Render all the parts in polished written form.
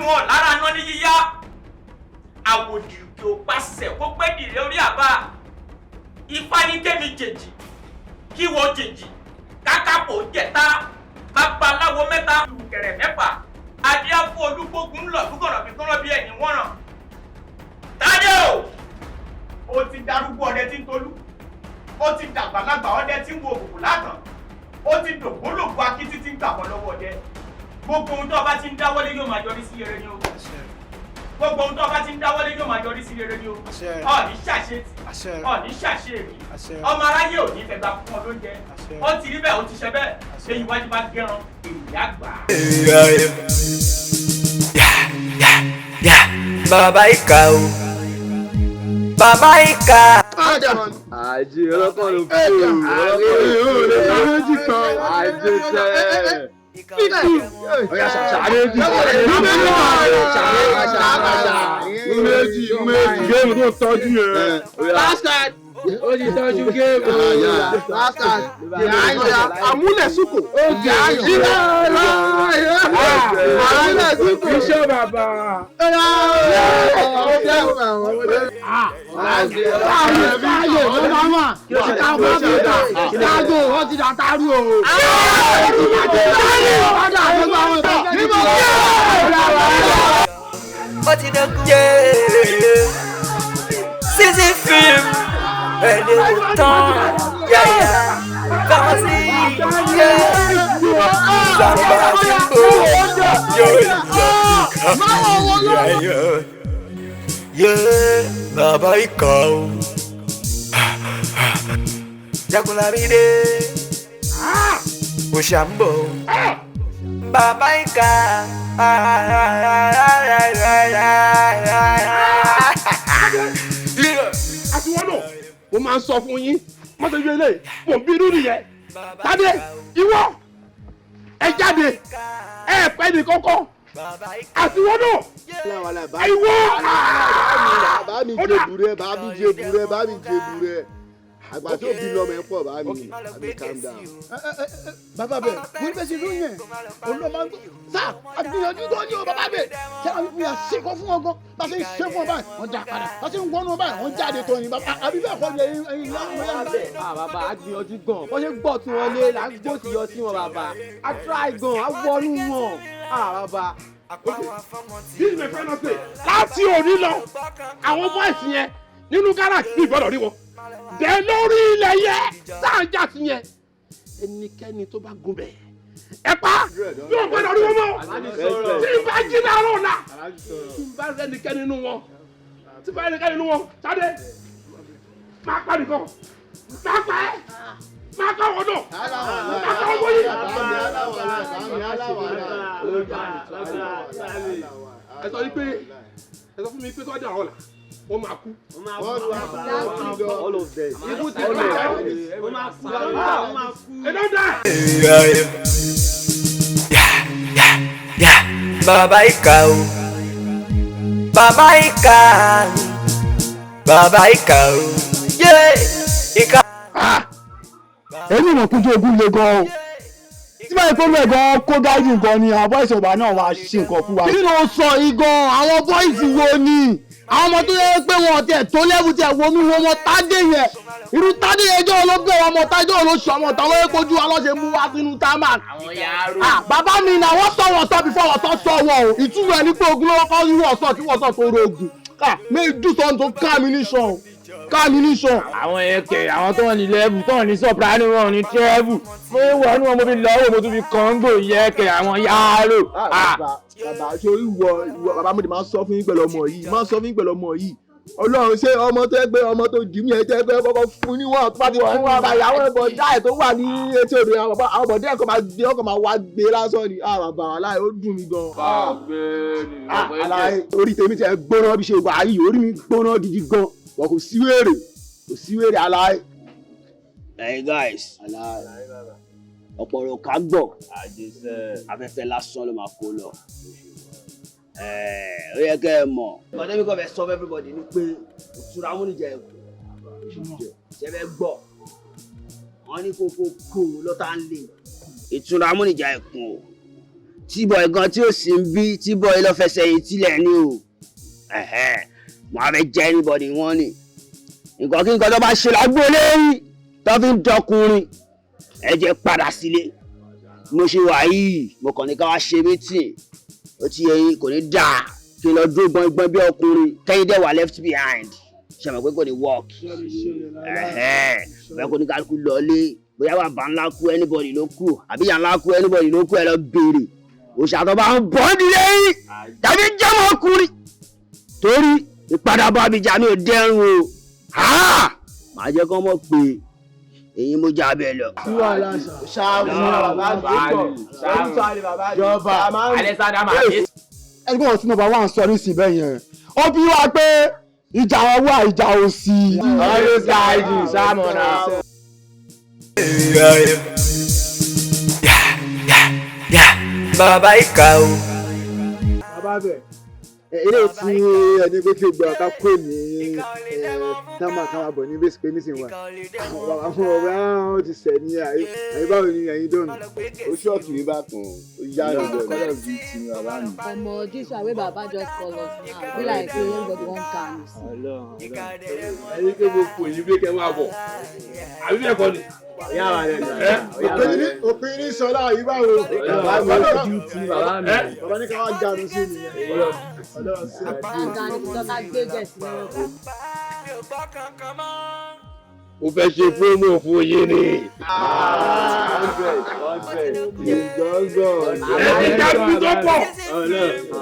wọn lára ná ní yíyá àwòdì òkè ò pàṣẹ kó pẹ́ dìrẹ́ orí àbá ifá ní kémi jèjì kí wọ́n jèjì kákápò jẹ̀ta babaláwo mẹ́ta ìrùkẹ̀rẹ̀ mẹ́fà adíáfó olúgbógun ńlọ dúkọ̀nà fi kọ́rọ́ bí ẹ̀yìn wọ́n ràn. Tádé o ti darúgbó ọdẹ tí ń tolú ó ti dàgbàlagbà ọdẹ tí ń wo òkùnkùn látàn ó ti dògbólògbó akítí tí ń gbàgbọ́ lọ́wọ́ ọdẹ gbogbo ohun tó bá ti ń dáwọ́lé yóò máa yọrí sí rere ni o gbogbo ohun tó bá ti ń dáwọ́lé yóò máa yọrí sí rere ni o ọ̀ní ṣàṣetì ọ̀ní ṣàṣèrí ọmọ aráyé ò ní fẹ̀gbà fún ọ lóúnjẹ ó ti rí bẹ́ẹ̀ ó ti ṣe bẹ́ẹ̀ lẹ́yìn iwájú bá gẹ́ran èyí àgbà. Bàbá ìkà o bàbá ìkà. Àjẹ ọlọ́kọ̀ ló kú àjẹ sẹ́. Oya ṣàṣàrẹ́ jù. Méjì géèmù tó tọ́jú yẹn. Last card. Ó ti tọ́jú géèmù. Last card. Àmúlẹ̀ sùkò. Àmúlẹ̀ sùkò. Iṣẹ́ bàbá. Wọ́n ti dàtàrú o. Ó ti dẹ́kun sísí fíìmù ẹni kò tán yáyà káwọn sí sàmbà sípò yóò yẹ bàbá ìkà o Jagunlamide Òṣàmbò bàbá ìkà. Àti wọn náà mo máa ń sọ fún yín mọ́tò yóò lè mò ń bínú nìyẹn. Tádé ìwọ ẹ jáde ẹ pẹ́ ní kọ́kọ́ àti wọn náà ìwọ. Bá mi jẹ burẹ bá mi jẹ burẹ bá mi jẹ burẹ àgbà tó bí lọmọ ẹ pọ̀ bá mi àbí calm down. Bàbá bẹ̀ wọ́n bẹ̀ sí lóyún ẹ̀ òun ló máa ń gbọ́ sáà àgbìyànjú tó ní o bàbá bẹ̀ ṣé àwọn ìpínyà ṣèkọ́ fún wọn gan bá ṣe ń ṣe fún ọ báyìí wọ́n dá padà bá ṣe ń wọ́n wọn báyìí wọ́n jáde tó ní bàbá àbí bẹ́ẹ̀ kọ́ ni ẹyin láwọn ọmọ yàrá bẹ̀. Bàbá àgbìyànjú gan bó ṣe gbọ́ tí wọ́n lé là ń gbó sí yọ sí wọn bàbá a try gan a wọnú wọn bàbá. This is my final say láti òní lọ àwọn bọ́ọ̀sì yẹn nínú gáràjì ní ìgbọ́dọ̀ rí wọn dẹ lórí ilẹ̀ yẹ sáàjà sí yẹn ẹnikẹ́ni tó bá gun bẹ̀ ẹ pa yóò gbọ́dọ̀ rí wọn mọ́ tí n bá jí láàárọ̀ ọ̀la tí n bá rẹ ẹnikẹ́ni nínú wọn tí n bá rẹ ẹnikẹ́ni nínú wọn Tádé máa pa nìkan máa pa ẹ́ máa kọ́ wọn náà máa kọ́ wọn yìí. Ẹ sọ fún mi pé tó dé àwọn ọ̀la wọ́n máa kú. All of them. Ikú ti kú. Wọ́n máa kú. Ẹ don't die. Bàbá ìkà o bàbá ìkà bàbá ìkà o ìkà. èmi mọ̀ kújú ogun le gan o tí báyìí tó lẹ̀ gan kó dájú nǹkan ni àwọn bọ́ìsì ọba náà wá ṣe nǹkan fún wa. kí ló sọ igan àwọn bọ́ìsì wo ni àwọn ọmọ tó yẹ pé wọn tiẹ̀ tó lẹ́bù tiẹ̀ wọnú wọn ọmọ Tádé yẹn irú Tádé yẹn jọ́ olóògbé ọmọ Tádé olóṣù ọmọ táwọn yẹn kojú wa lọ́sẹ̀ mú wá sínú támán. àwọn yàrá. bàbá mi náà wọ́n sọ wọ́n sọ bí fọwọ́ tó sọ wọ́n o ìtumọ̀ ẹni pé ogun lọ́wọ́ kọ́ wọ́n sọ kí wọ́n sọ tó rogun méjì sọ tó ká mi níṣan àwọn ẹkẹ àwọn tó wọn ní lẹ́bù tó wọn ní soprano wọn ní treble mo wọ inú wọn mo fi lọ́wọ́ mo tún fi kọ́ńgò yẹ́kẹ̀ àwọn yàrá. Bàbá ṣe ìwọ bàbá mo ti máa sọ fún yín pẹ̀lú ọmọ yìí Ọlọ́run ṣé ọmọ tó gbé ọmọ tó dì mí ẹ tẹ́ gbé kọ́kọ́ fún níwọ̀n tó bá ti fún wa báyìí àwọn ẹ̀bọ̀dá ẹ̀ tó wà ní etí odò yẹn àwọn bọ̀dá ẹ̀ kọ́ máa gbé ọkọ̀ máa wá gbé lásán ni bàbá aláì ó dùn mí gan. Aláì orí tèmi ti ẹ gbóná bí ṣe wà yìí orí mi gbóná gidi gan wọn kò sí wèrè aláì. Hey guys ọ̀pọ̀lọpọ̀ ká gbọ̀ afẹ́fẹ́ lásán ló máa kó lọ. Ó yẹ kẹ́ ẹ mọ̀. Bọ̀dé mi kò fẹ́ sọ fún everybody ní pé ìtura amúnijẹ ẹ̀kọ́ ṣe fẹ́ gbọ́. Wọ́n ní kókó kó lọ́tà ń lè. Ìtura amúnijẹ ẹ̀kọ́ T-boy gan tí ó sì ń bí T-boy lọ fẹsẹ̀ yìí tilẹ̀ ni o mo á fẹ́ jẹ́ anybody wọ́n ni nǹkan kí nǹkan tó bá ṣe lágbóolé rí tó fi ń dọkùnrin ẹ jẹ́ padà sílé mo ṣe wà yìí mo kàn ní ká wá ṣe meeting ó ti yẹ yín kò ní dáa kí n lọ dúró gbọ́ngbọ́n bí ọkùnrin kẹ́yìn dẹ̀ wà left behind ṣe mọ̀ pé kò ní work bẹ́ẹ̀ kò ní kálukú lọlé bóyá bàbá ńlá kú anybody ló kú àbí ìyá ńlá kú anybody ló kú ẹ lọ béèrè òṣàtọ̀ bá ń bọ́ nílé yìí tàbí jẹ́mọ̀ ọkùnrin torí ìpadàbọ̀ Abidjan mi ò dẹ́rùn o màá jẹ́ kọ́ mọ̀ pé èyí mo já bẹ́ẹ̀ lọ. ẹgbẹ́ ọ̀tún nọ́mbà wà ń sọ ní ìsìn bẹ́ẹ̀ yẹn ó bí wá pé ìjà ọwọ́ ìjà òsì. always guiding samona. Bàbá ìkà o. bàbá bẹ̀ ilé tí ẹni pé kí gbọ́ ká kó ní táwọn àkàwà bọ̀ ní bẹ́sì pé nísìnyí wa àwọn ọ̀rẹ́ àwọn ti sẹ̀ ní àyíbáwò ní ẹ̀yìn dọ́nù. ó ṣọ́ọ̀kì rí bákan ó yá lọ kọ́lọ̀ bíi ti bàbá mi. ọmọ this one wey baba just call us now be like say everybody wan calm. ẹni pé mo fò yín pé kẹ́ máa bọ̀ àbí bẹ́ẹ̀ kọ́ ni. òpin ní sọlá àyíbáwò bàbá ní ká wá jáde sí nìyẹn. mo fẹ́ ṣe fóònù fún yín ni. ẹni ká fi tó pọ̀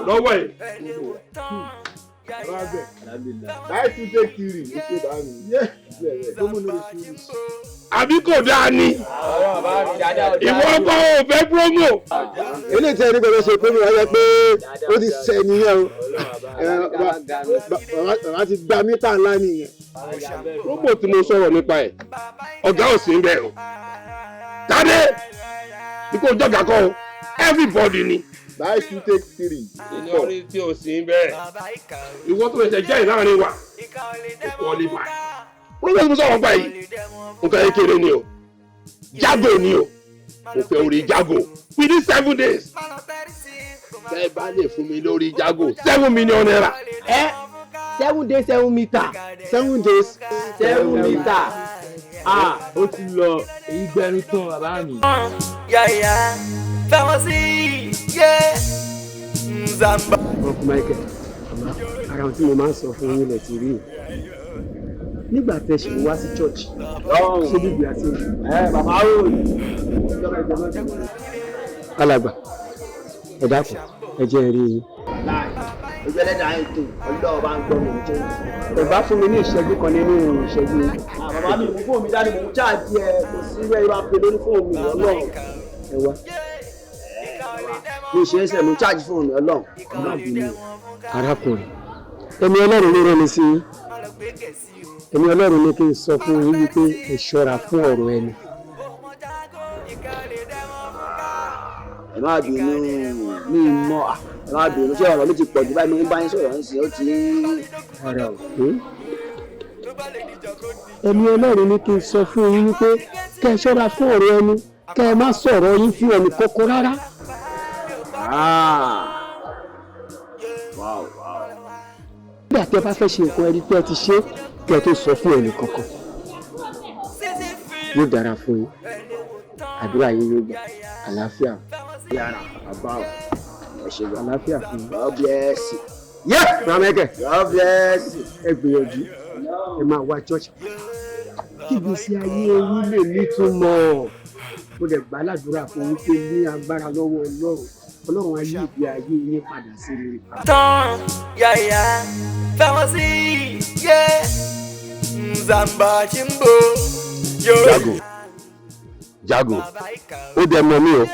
lọ́wọ́ ẹ̀. láì tún ṣe kiri ní ṣe bá mi. àbí kò dáa ni ìwọ ọkọ ò fẹ́ promo. eléyìí tí ẹni gbọ́dọ̀ ṣe pé mi wáyé pé ó ti sẹ̀ nìyẹn o bàbá ti gba mítà ńlá nìyẹn. promo tí mo sọ̀rọ̀ nípa ẹ̀ ọ̀gá ò sí ń bẹ̀ o Tádé ikú jọ̀gá kọ́ o everybody ni. láì tún take three. ìyọrí tí ò sí ń bẹ̀ ìwọ tó fẹsẹ̀ jẹ́ ìlànà wa kò qualify. promo tí mo sọ̀rọ̀ nípa yìí nǹkan kékeré ni o jago ni o mo fẹ́ orí jago within 7 days bẹ́ẹ̀ bá lè fún mi lórí jago 7 million naira. 7 days 7 meter. 7 days 7 meter. ó ti lọ èyí gbẹnu tán bàbá mi. Yàyà fẹ́wọ́n sí yé Nzamba. ọkùnrin Michael ara ohun tí mo máa ń sọ fún yín lẹ ti rí nígbà tẹ́ ṣe wá sí church ṣé bíbí àti bàbá rò alàgbà ẹ dákun ẹ jẹ́ rí yín. ojú ẹlẹ́dàá yẹn tó ọlọ́ọ̀ bá ń gbọ́ mi jẹ́. ẹ bá fún mi ní ìṣẹ́jú kan nínú ìṣẹ́jú. bàbá mi mú fóònù mi dání mò ń ṣáàjì ẹ kò sí irú ẹ̀rọ apè lórí fóònù mi ọlọ́ọ̀. ẹ wá mi ṣe é sẹ́ mo ń ṣáàjì fóònù mi ọlọ́ọ̀. arákùnrin ẹ̀mí Ọlọ́run ló rán mi sí yín ẹ̀mí Ọlọ́run ní kí n sọ fún yín wípé ẹ ṣọ́ra fún ọ̀rọ̀ ẹni. ẹ má bínú mi mọ ẹ má bínú ṣé ọ̀rọ̀ mi ti pọ̀ jù báyìí mo ń bá yín sọ̀rọ̀ ń sìn ó ti. ara ò pé ẹ̀mí Ọlọ́run ní kí n sọ fún yín wípé kẹ́ ẹ ṣọ́ra fún ọ̀rọ̀ ẹni kẹ́ ẹ má sọ̀rọ̀ yín fún ẹnì kọ̀ọ̀kan rárá. nígbà tí ẹ bá fẹ́ ṣe nǹkan ẹni tí ẹ ti ṣe kẹ́ ẹ tó sọ fún ẹnì kankan yóò dára fún yín àdúrà yín yóò gbà àlàáfíà yàrá bàbá ẹ ṣe gbà. àlàáfíà fún yín. God bless you. yẹ ramẹkẹ God bless you. ẹ gbìyànjú ẹ máa wá church kí gbèsè ayé yín lè nítumọ̀ mo lè gbà ládùúrà fún yín pé ní agbára lọ́wọ́ Ọlọ́run ayé ìgbé ayé yín padà sí rere. Tán yàyà fẹ́wọ́n sí yé Nzamba Chimbo. Jago ó dẹ mọ mi o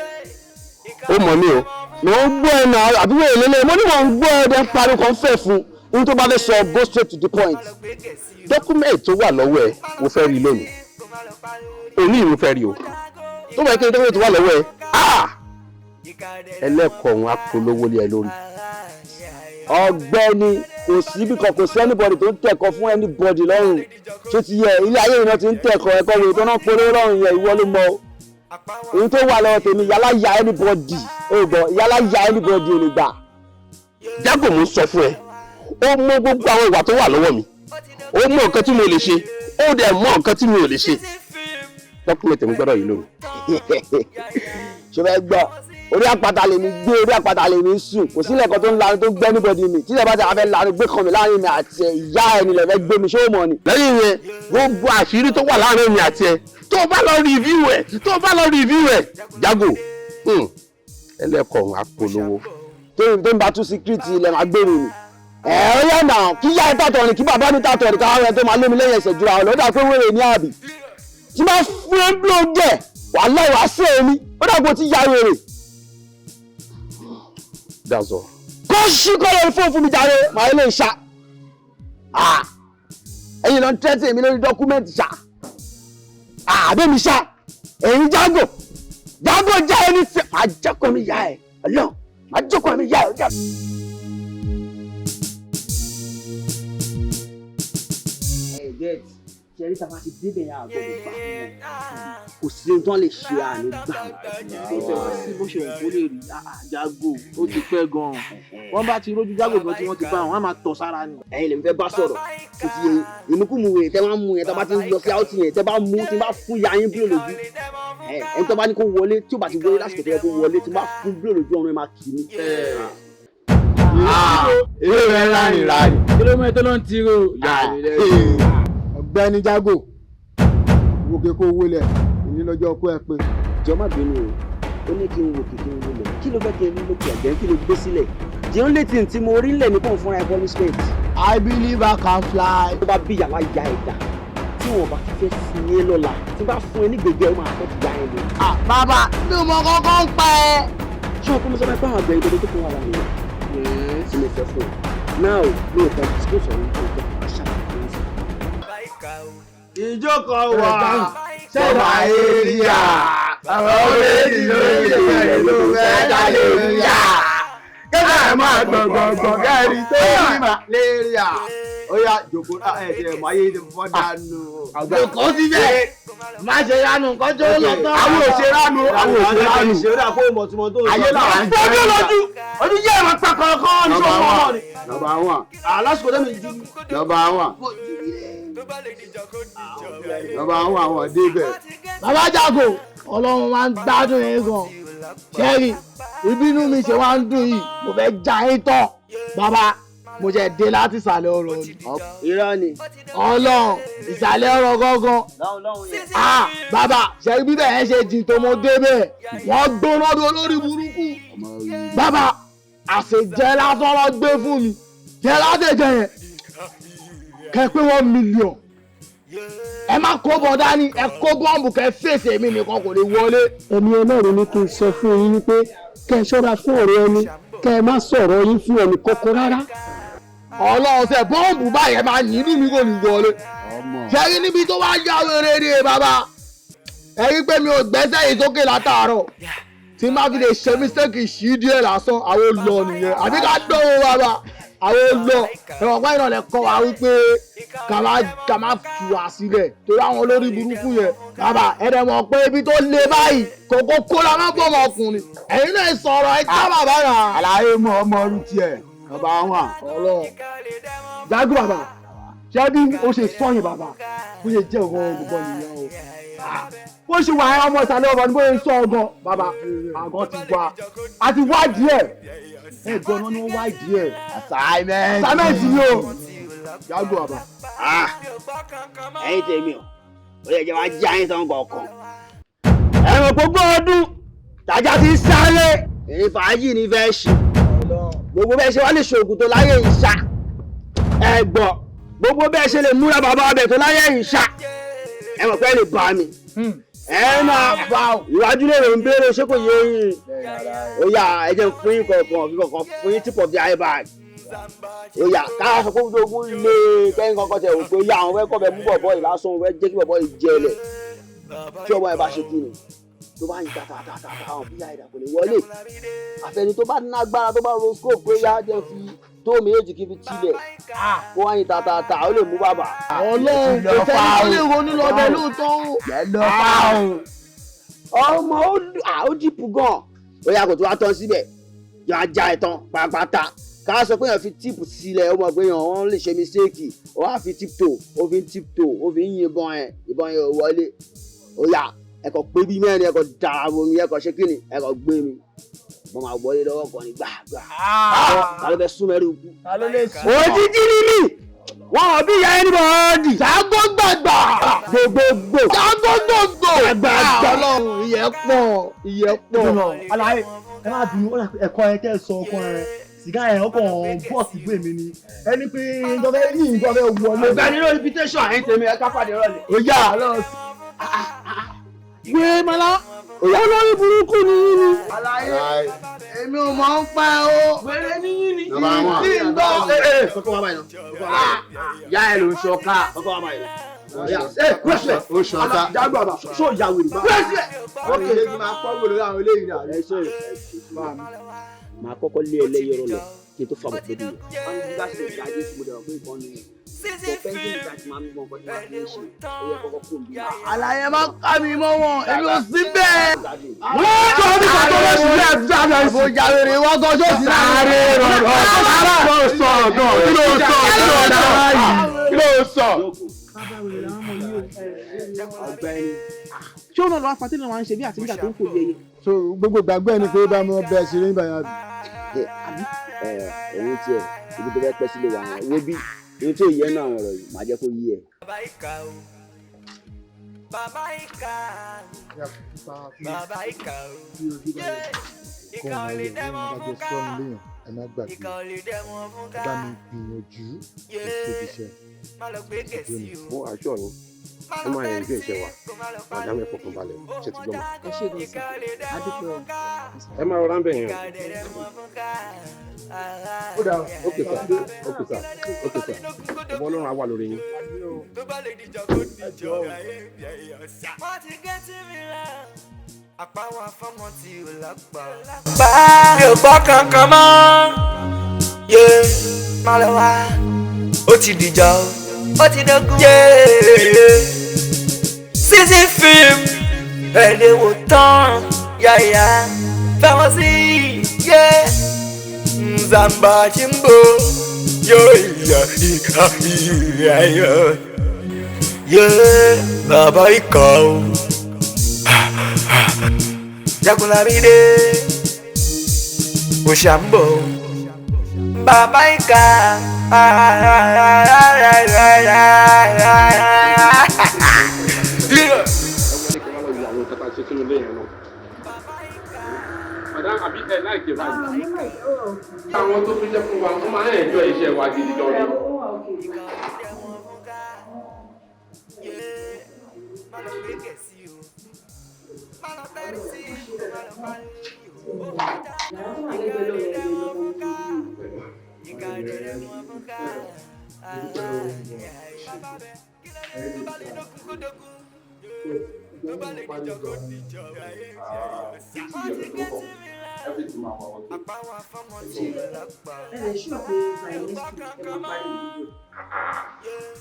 ó mọ mi o. mo ń gbọ́ ẹ náà àbúrò ìlélẹ̀ mo ní wọ́n ń gbọ́ ẹ dẹ́ parí kan fẹ́ fún un tó bá fẹ́ sọ go straight to the point. Document tó wà lọ́wọ́ ẹ mo fẹ́ rí lónìí òní mo fẹ́ rí o tó bá yẹ kí n document tó wà lọ́wọ́ ẹ ẹlẹ́kọ̀ọ́ wọn á polówó lé ẹ lórí. ọ̀gbẹ́ni kò síbi kan kò sí anybody tó ń tẹ̀kọ́ fún anybody lọ́rùn tó ti yẹ ilé ayé ìran ti ń tẹ̀kọ́ ẹ̀kọ́ wo tó náà polówó lọ́rùn yẹ ìwọ ló mọ ohun tó wà lọ́wọ́ tèmi yálà ya anybody ó gbọ́ yálà ya anybody ò lè gbà. Jago mo sọ fún ẹ ó mọ gbogbo àwọn ìwà tó wà lọ́wọ́ mi ó mọ nǹkan tí mo lè ṣe ó dẹ̀ mọ nǹkan tí mi ò lè ṣe dọ́kúmẹ̀tì mi gbọ́dọ̀ yìí lónìí. ṣé fẹ́ gbọ́ orí àpáta lèmi gbé orí àpáta lèmi sùn kò sílẹ̀ kan tó ń lanu tó gbẹ́ anybody mi tí ìjọba ti àfẹ́ lanu gbé kan mi láàrin mi àti ìyá ẹni lẹ́fẹ́ gbé mi ṣé ó mọ̀ ni. lẹ́yìn yẹn gbogbo àṣírí tó wà láàrin mi àti ẹ tó o bá lọ review ẹ Jago ẹlẹ́kọ̀ọ́ apolówó. tó ń bá tú síkírìtì ilẹ̀ máa gbèrò ni. ó yẹ nà kí yá ẹ tàtọ̀ ni kí bàbá mi tàtọ̀ ni káwọn ẹ tó máa lé mi lẹ́yìn ẹsẹ̀ jura ọ̀lọ́dà pé wèrè ní àbí. tí máa fún ẹ ń bló gẹ̀ wàhálà ìwà sí èmi ó dàgbò tí ya wèrè. That's all. kó ṣí kọ́ lórí fóònù fún mi jáde màá lè ṣá. ẹ̀yin lọ ń tẹ́tí èmi lórí dọ́kúmẹ́ǹtì ṣá. àbẹ́mi ṣá ẹ̀yin Jago já ẹni sí. màá jẹ́kọ̀ọ́ mi yá ẹ̀ ọlọ́run màá jẹ́kọ̀ọ́ mi yá ẹ̀ ọjà. ṣẹ́rí tá a bá ti débẹ̀ yẹn àgọ́ mi gbà kò sí ohun tó lè ṣe àná gbà. ó tẹ̀ wá sí bó ṣe òun kó lè rí Jago ó ti pẹ́ gan-an wọ́n bá ti rójú Jago gan tí wọ́n ti bá wọn á máa tọ̀ sára ni. ẹ̀yin lèmi fẹ́ bá sọ̀rọ̀ kò ti yẹ ìmúkùmù wèrè tẹ́ bá mú yẹn tẹ́ bá ti lọ sí áùtì yẹn tẹ́ bá mú tí bá fún ya yín bílò lójú ẹni tó bá ní kó wọlé tí ó bá ti wọlé lásìkò tó yẹ kó wọlé tí bá fún bílò lójú ọ̀run ẹ̀ máa kì í. eré rẹ̀ láàrin láàrin. kìlómítà ló ń tiro. ọ̀gbẹ́ni Jago wòkè kó wọlé ìní lọ́jọ́ kó ẹ pé. jọ má bínú o ó ní kí n wò kìkì n wọlé kí ló fẹ́ kí n rí lókè ẹ̀jẹ̀ kí ló gbé sílẹ̀ the only thing tí mo rí lẹ̀ ní kò fúnra ẹ̀ punishment. I believe I can fly. tó bá bí yàrá ya ẹ̀dá tí wọn bá ti fẹ́ fún yín lọ́la tí bá fún ẹ ní gbègbè ẹ máa fẹ́ ti ya ẹ lọ. bàbá mi ò mọ kankan pa ẹ. ṣé o kọ́ mi sọ pé àwọn àgbẹ̀ ìgbẹ́ni tó fún wa wà nìyẹn tí mo fẹ́ fún ẹ náà mi ò kàn disclose ọ̀rọ̀ nípa ìjọba aṣáájú ìjókòó wà sẹ́wà èrìà àwọn méjì lóye ló fẹ́ jáde ríà kẹ́kẹ́ máa gbọ̀ngbọ̀ngbọ̀n kẹ́rin tó ní màlẹ́ríà ó yá jòkó ẹ̀ẹ́dẹ̀ máyé ti fọ́ dànù. jòkó síbẹ̀ má ṣe ránu nǹkan tó lọ tán. àwọn òṣèránu ìṣeré àpò ìmọ̀túnmọ̀ tó sọ. ayé làwọn ń jẹ́ lójú ojú jẹ́ ìmọ̀ pa kankan ní sọ́kọ́ ọmọ ni. nọ́mbà one. lásìkò tẹ́mi jù. nọ́mbà one. nọ́mbà one àwọn débẹ̀. bàbá Jago ọlọ́run máa ń gbádùn yín gan ṣẹ́rí ìbínú mi ṣe wá ń dùn yìí mo fẹ́ já yín tán bàbá mo jẹ́ dé láti ìsàlẹ̀ ọ̀rọ̀ ni. irọ́ ni. ọlọ́run ìsàlẹ̀ ọ̀rọ̀ gángan. bàbá ṣẹ́rí bíbẹ̀ yẹn ṣe jìn tó mo débẹ̀ wọ́n gbóná bí olórí burúkú. bàbá àṣejẹ lásán lọ gbé fún mi jẹ látẹ̀jẹ yẹn kẹ́ pé 1 million ẹ má kó bọ̀ dání ẹ kó bọ́ǹbù kẹ́ fèsì èmi nìkan kò lè wọlé. ẹ̀mí ọlọ́run ní kí n sọ fún yín wípé kẹ́ ẹ ṣọ́ra fún ọ̀rọ̀ ẹni kẹ́ ẹ má sọ̀rọ̀ yín fún ẹnì kọ́kọ́ rárá. ọlọ́run ṣe bọ́ǹbù báyẹn máa yín inú mi kò ní wọlé. ṣẹ́rí níbi tó wá yá wéré ni bàbá ẹ rí pé mi ò gbẹ́sẹ̀ yìí sókè látàárọ̀ tí má fi lè ṣe mistake ṣí díẹ̀ lásán àwọn olọ nìyẹn àbí ká dánwò bàbá àwọn olọ ẹ̀wọ̀n pẹ́ ìrànlẹ̀ kọ́ wa wípé ká má fi wá sílẹ̀ torí àwọn olórí burúkú yẹn bàbá ẹ̀rẹ̀ mọ̀ pé ibi tó le báyìí kòkó kó la má bọ̀ ọmọ ọkùnrin ẹ̀yin náà sọ̀rọ̀ ẹ̀ tá bàbá rà. àlàyé mọ ọmọ ọdún tiẹ̀ nọ́mbà one. ọlọ́run Jago bàbá ṣé bí ó ṣe sọyìn bàbá bó ṣe jẹ́ òun olùkọ́ nìyẹn o bó ṣe wà ẹ́ ọmọ ìsàlẹ̀ ọ̀rọ̀ ni bó ṣe sọ ọgàn bàbá àgọ́ ti wá àti wá díẹ̀ ẹ̀ gan-an ni wọ́n wá díẹ̀ assignment ni o Jago bàbá. ẹ̀yin tèmi o ó yẹ jẹ́ wá jẹ́ àyín tán kọ̀ọ̀kan. ẹ̀wọ̀n gbogbo ọdún tàjà ti sáré èrè fàájì ní fẹ́ ṣe gbogbo bẹ́ẹ̀ ṣe wá lè ṣoògùn tó láyé ìṣá ẹ̀gbọ́n gbogbo bẹ́ẹ̀ ṣe lè múra bàbá ọbẹ̀ tó láyé ìṣá ẹ̀wọ̀n pẹ́ lè bá mi máa bá ìwájú lè rò ń béèrè ṣé kò yé yín ó yá ẹ jẹ́ fún yín kọ̀ọ̀kan fún yín tip of the eye bag ó yá káà sọ pé ogun ilé kẹ́yìn kankan tẹ̀ wò pé yá àwọn fẹ́ kọ́ bẹ mú bọ̀bọ̀ yìí lásán fẹ́ jẹ́ kí bọ̀bọ̀ yìí jẹlẹ̀ tí ọmọ ẹ bá ṣe kí ni tó bá yin tàtàtàtà àwọn bí àìdá kò lè wọlé àfẹni tó bá nágbára tó bá roscope pé yá jẹ́ fi tó méjì kí n fi tilẹ̀ kó wá yin tàtàtà ó lè mú bàbá. ọlọ́run kò fẹ́ kó lè ronú lọ́bẹ̀ lóòótọ́ o. ọmọ ó dìpù gan ó yà kó tó wá tán síbẹ̀ yọ ajá ẹ̀ tán pàápàá ká sọ pé èèyàn fi tíìpù sílẹ̀ ó mọ̀ pé èèyàn wọ́n lè ṣe mistake ó wá fi tíìpù ó fi ń yìnbọn ẹ̀ ìbọn yẹn ò wọlé ó yà ẹ̀kọ́ pé bí mẹ́rin ẹ̀kọ́ dára bomi ẹ̀kọ́ ṣé kíni ẹ̀kọ́ gbé mi mo máa wọlé lọ́wọ́ kan ní gbàgbà ta ló fẹ́ súnmẹ́rì ikú. òjijì ni mí wọn ò bí ìyá ẹni bọ́ọ̀dì. ṣàgó gbàgbà. gbogbogbò. ṣàgó gbogbo. gbàgbà lọ́run ìyẹn pọ̀. alaye ẹ máa dùn ẹ̀kọ́ ẹ tẹ́ sọ ọkọ rẹ sìgá yẹn ọkọ̀ bọ́ọ̀sì gbé mi ni ẹni pé ìjọba yìí ìjọba wọlé. ọ̀gbẹ́ni ló invitation àyìn tèmi ẹ kápàdé rọlẹ̀. ó yà á lọ sí. wé mọ́lá olórí burúkú ni yín ni. alaye èmi ò mọ̀ ń pa o. wẹ́rẹ́ ní yín ni. tí ń gbọ́. kọ́kọ́ wá báyìí náà. yá ẹ ló ń sọ ká. kọ́kọ́ wá báyìí náà. Pẹ́sẹ̀ ó ṣọ̀tá. jágbó àbá ṣó ìyá wèrè bá. Pẹ́sẹ̀. ok ṣé kí n máa kọ́ wèrè àwọn eléyìí náà. ẹ ṣe máa kọ́kọ́ lé ẹlẹ́yọrọ lọ kí n tó fàbọ̀ pé nìyẹn. wọ́n ní bá ṣe ìjà ajé tí mo dẹ̀rọ̀ fún ìbọn nìyẹn. sọ pẹ́ńtì ìgbà tí màá mú bọ̀ bọ́dí máa fi ń ṣe ó yẹ kọ́kọ́ kó mi. àlàyé máa ká mi mọ́ wọn èmi ò sí bẹ́ẹ̀. wọ́n tó ní ká tó lọ sí ilé ẹ̀dá mo jàwèrè wọ́n gọ́jọ́ sí sáré rọrọ kí ló sọ ọ̀dọ́ kí ló sọ kí ló sọ. ọ̀gbẹ́ni. ṣé òun náà lọ́wọ́ fatí náà wá ń ṣe bí àti nígbà tó ń kò yẹyẹ. so gbogbo gbàgbé ẹni pé bá mo bẹ ṣeré nígbà yẹn. ẹ̀yin tiẹ̀ ibi tó fẹ́ pẹ́ sílé wa wo bí ohun tí ò yẹ náà ọ̀rọ̀ yìí màá jẹ́ kó yí ẹ. Bàbá ìkà ìkà ò lè dẹ́mọ̀ fún ká ìkà ò lè dẹ́mọ̀ fún ká bá mi gbìyànjú ìṣèbíṣẹ́. má lọ gbé gẹ̀ẹ́sì o. mo àjọ yín ó máa yẹn ju iṣẹ́ wa àdámẹ́ fọkàn balẹ̀ ṣe ti gbọ́mọ. ẹ ṣe gan sí adúpẹ́ o. ẹ máa rọra ń bẹ̀ yẹn o. ó dà ókè sà ọmọ ọlọ́run á wà lórí yín. tó bá lè dìjọ kó dìjọ wọ́n ti gé tí mi rà àpá wa fọ́mọ tí ò lápá. mi ò gbọ́ kankan mọ́ yé má lọ wá ó ti dìjọ ó ti dógún. sísí fíìmù ẹ̀ẹ́dẹ̀wò tán yáyà fẹ́wọ́n sí yé nzamba chimbo yóò yà ìhà ìhà yé bàbá ìkà o. Jagunlabide Oshambo bàbá ìkà. àwọn tó fi jẹ́ fún wa wọ́n máa ń ẹ̀jọ́ iṣẹ́ wa gidi gan ni.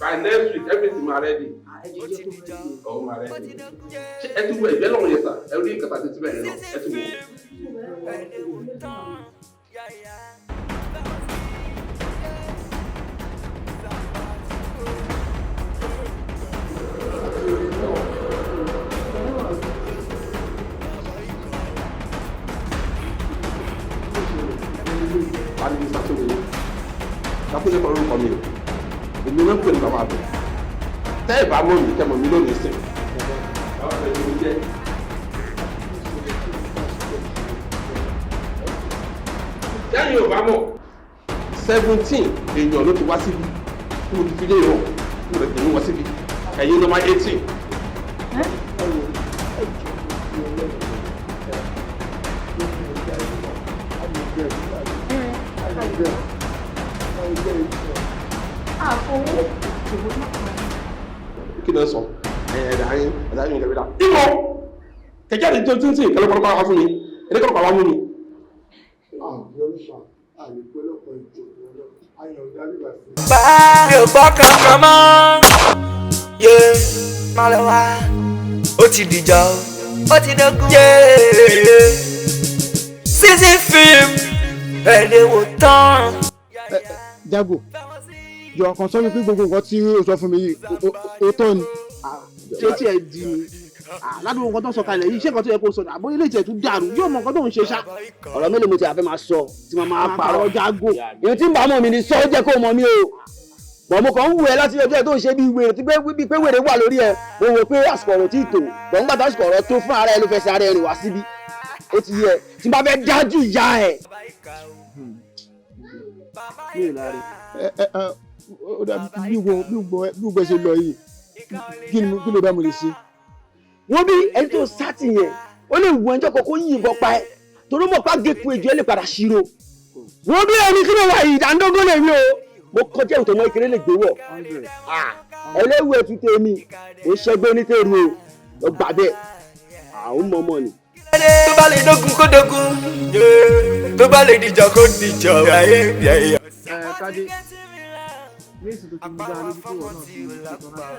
By next week, everything ma ready. Oh, ma ready. Ẹ ti wo ẹgbẹ́ lọ́wọ́ yẹn sà, ẹ rí ìkàtà títí bẹ́ẹ̀ náà, ẹ ti wo. Wọ́n ní sàtúnyẹ. Sàtúnyẹ kọ́ orúkọ mi o. Èmi ló ń pè ní bàbá mi. Tẹ́ ẹ̀ bá mọ̀ mi, tẹ́ mọ̀ mi lónìí sìn. Lẹ́yìn ò bá mọ̀, 17 èèyàn ló ti wá síbi. Tí mo ti fi lé ìwọ̀n, mo lè tẹ̀lé wọn síbi. Ẹ̀yin ló máa 18. Kí ló ń sọ? Ẹ̀dá yín kẹ̀kẹ́ dá. Ìmọ̀ kẹ̀kẹ́ àti tó tún sí ìkẹlẹ́kọ̀ọ́ wá fún mi. Ẹ̀dẹ́kọ̀ọ́ wá mú mi. mi ò gbọ́ kankan mọ́ yé má lọ wá ó ti dìjọ ó ti dógún. Season film ẹ̀ẹ́dẹ̀wò tán. Jago jọ kan sọ mi pé gbogbo nǹkan tí o sọ fún mi yìí ó tọ́ ni. ṣé tí ẹ di ni ládùúgbò nǹkan tó ń sọ kalẹ̀ yìí ṣé nǹkan tó yẹ kó sọ ní àbọ̀ ilé ìtẹ̀ tún dàrú yóò mọ nǹkan tó ń ṣe ṣá. ọ̀rọ̀ mélòó mo ti àfẹ́ máa sọ tí mo máa parọ́. Jago ìyẹn tí ń bá mọ̀ mi ni sọ ó jẹ́ kó mọ̀ mí o. bọ̀ mo kàn ń wù ẹ́ láti ọjọ́ tó ń ṣe bí wèrè tí pé wèrè wà lórí ẹ̀ mo wò pé àsìkò ọ̀rọ̀ tí ì tò bọ̀ nígbà tó àsìkò ọ̀rọ̀ tó fún ara ẹ ló fẹ́ ṣe ara ẹ rìn wá síbí ó ti yẹ tí n bá fẹ́ dájú ìyá ẹ̀. bí gbogbo ẹ ṣe lọ yìí kí ló bá mo lè ṣe. wọ́n bí ẹni tó sátì yẹn ó lè wù ẹjọ́ kan kó yìnbọn pa ẹ́ torí mọ̀ pa gẹ́kun èjò ẹ̀ lè padà ṣírò. wọ́n bí ẹni kí ló wà yìí ìdádógún lè rí o mo kọjá ìtọ́ ọmọ ìkéré lè gbé wọ̀ ẹlẹ́wù ẹ̀ tún tèmi ò ṣẹ́gbẹ́ onítẹ̀rù o lọ gbà bẹ́ẹ̀ àwọn mọ̀mọ́ ni. tó bá lè dógún kó dógún tó bá lè dìjà kó dìjà. Tádé ní èsì tó ti mú dáa lójú kúrò náà sí ìṣètò náà.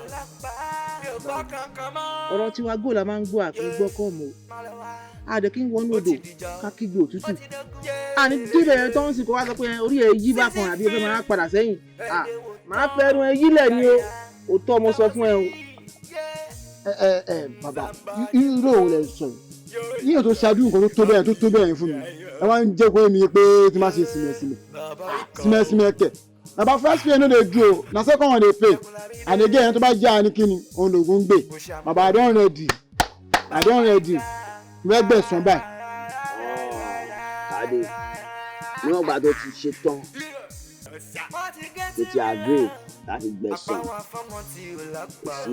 ọ̀rọ̀ tiwa góò la máa ń gbọ́ àfi gbọ́ kọ́ mọ́ àdè kí n wọnú odò ká kígbe òtútù àní dídẹ̀ yẹn tó ń sìn kó wá sọ pé orí ẹ̀ yí bákan àbí ẹgbẹ́ máa padà sẹ́yìn máa fẹ́ ẹnu ẹ yílẹ̀ ni o òótọ́ mo sọ fún ẹ o. Bàbá irú òun lè sọ yíyan tó ṣáájú nǹkan tó tó bẹ́ẹ̀ fún mi ẹ wá ń jẹ́ kó mi pé tí má ṣe símẹ́símẹ́ kẹ̀ bàbá first pay no dey do o na second one dey pay and again tó bá jẹ́ àní kíni òun lògùn ń gbè bàbá I don ready wẹ́ẹ́ gbẹ̀sán báyìí. Tádé níwọ̀n gbà tó ti ṣe tán tó ti agree láti gbẹ̀sán sí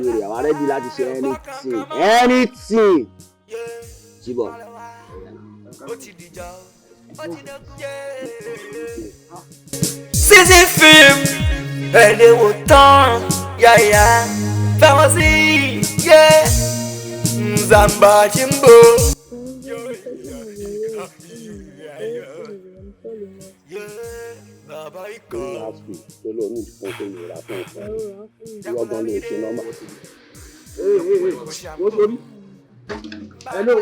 rẹ̀ àwa ready láti ṣe anything jíbọ̀. Season film ẹ̀ẹ́dẹ̀wò tán yáyà fáwọn sí Nzamba Chimbo. Hello.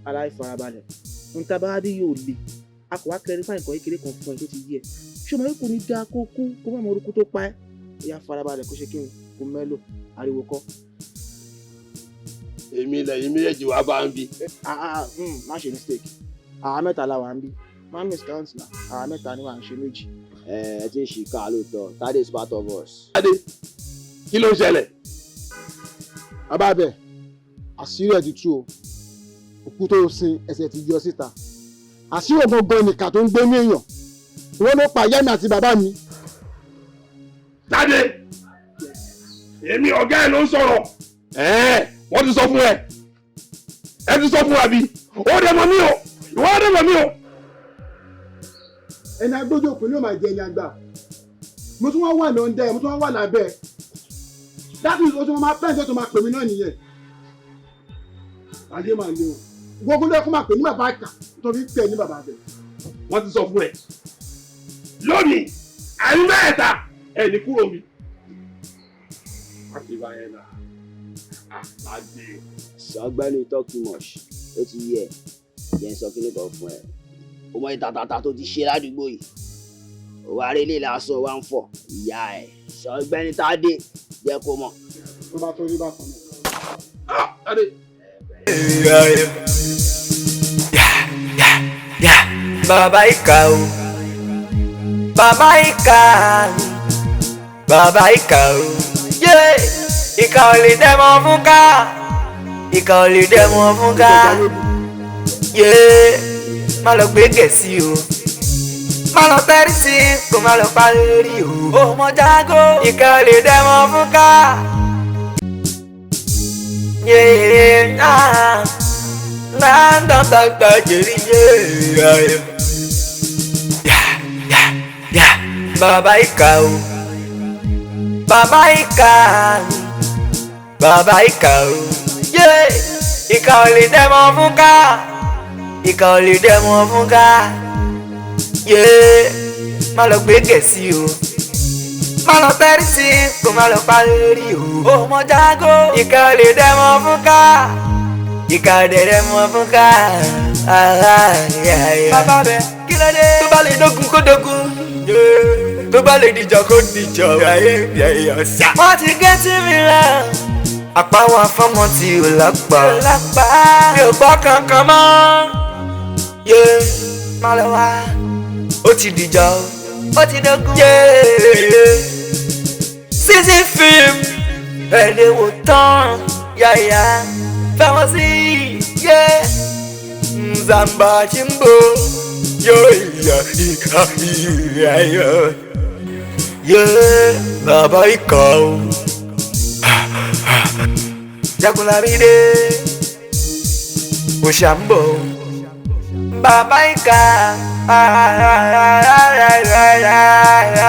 Aláìfarabalẹ̀ nta bá dé yóò le a kò wá kẹrin fáìn kan kékeré kan fún ẹ tó ti yẹ ṣé o máa ń kò ní dáa kó kú kó má mọ orúkú tó pa ẹ́ ìyá farabalẹ̀ kó ṣe kí n kó mẹ́lò ariwo kọ́. èmi lẹ́yìn méjèèjì wá bá ń bí. má ṣe mistake àwa mẹ́ta la wà ń bí má miscount na àwa mẹ́ta ni wà ń ṣe méjì. ẹ ti ń ṣìkà lóòótọ́ Tádé is part of us. Tádé kí ló ń ṣẹlẹ̀. bàbá bẹ̀ àṣírí ẹ̀ ti tú o òkú tó sin ẹsẹ̀ ti yọ síta àṣírí ògbóngbò nìkà tó ń gbé ní èèyàn ìwọ ló pa ìyá mi àti bàbá mi. Tádé èmi ọ̀gá ẹ̀ ló ń sọ̀rọ̀ wọ́n ti sọ fún ẹ ti sọ fún wa bí ó dẹ̀ mọ̀ mí o ìwọ dẹ̀ mọ̀ mí o. ẹni agbójú òkú ni ó máa jẹ ẹni àgbà mo tún wá wà ní ọ̀ndẹ́ mo tún wá wà lábẹ́ dáàbì oṣù mo máa pẹ́ǹtẹ́ tó máa pè mí náà nìyẹn ayé máa lé o gbogbo lẹ́kọ́ máa pè ní bàbá àkà nítorí pẹ̀ ní bàbá bẹ̀. wọ́n ti sọ fún ẹ lónìí àyè mẹ́ẹ̀ta ẹ̀ ní kúrò mi. wọ́n ti bá yẹn náà àgbè. Ọ̀gbẹ́ni talk too much ó ti yẹ jẹ́ ń sọ kí nìkan fún ẹ o mọ ìtàtàtà tó ti ṣe ládùúgbò yìí òwò arélé lásán wa ń fọ ìyá ẹ Ọ̀gbẹ́ni Tádé jẹ́ kó mọ̀. tó bá tó rí bá kan náà. Tádé. Bàbá ìkà o bàbá ìkà bàbá ìkà o ìkà ò lè dẹ́mọ̀ fún ká ìkà ò lè dẹ́mọ̀ fún ká má lọ gbé gẹ̀ẹ́sì o má lọ tẹ́rí sí kó má lọ parí lórí o ó mọ jágó ìkà ò lè dẹ́mọ̀ fún ká. Bàbá ìkà o bàbá ìkà bàbá ìkà o ìkà ò lè dẹ́mọ̀ fún ká ìkà ò lè dẹ́mọ̀ fún ká má lọ gbé gẹ̀ẹ́sì o má lọ tẹ́rí sí kó má lọ parí o. ọmọ jágó ìka lè dẹ́mọ fún ká ìka lè dẹ́mọ fún ká. bàbá bẹ kí ló dé tó bá lè dógun kó dógun tó bá lè dìjọ kó dìjọ. wọ́n ti gé tí mi rẹ̀ àpáwọn afọ́mọ tí ò lápá mi ò gbọ́ kankan mọ́ má lọ wá ó ti dìjọ ó ti dógún. sísí fíìmù ẹ̀ẹ́dẹ̀ wò tán yáyà fẹ́wọ́n sí nzamba chimbo yóò yẹ bàbá ikọ̀ o. Jagunlabide Oshambo Baba Ika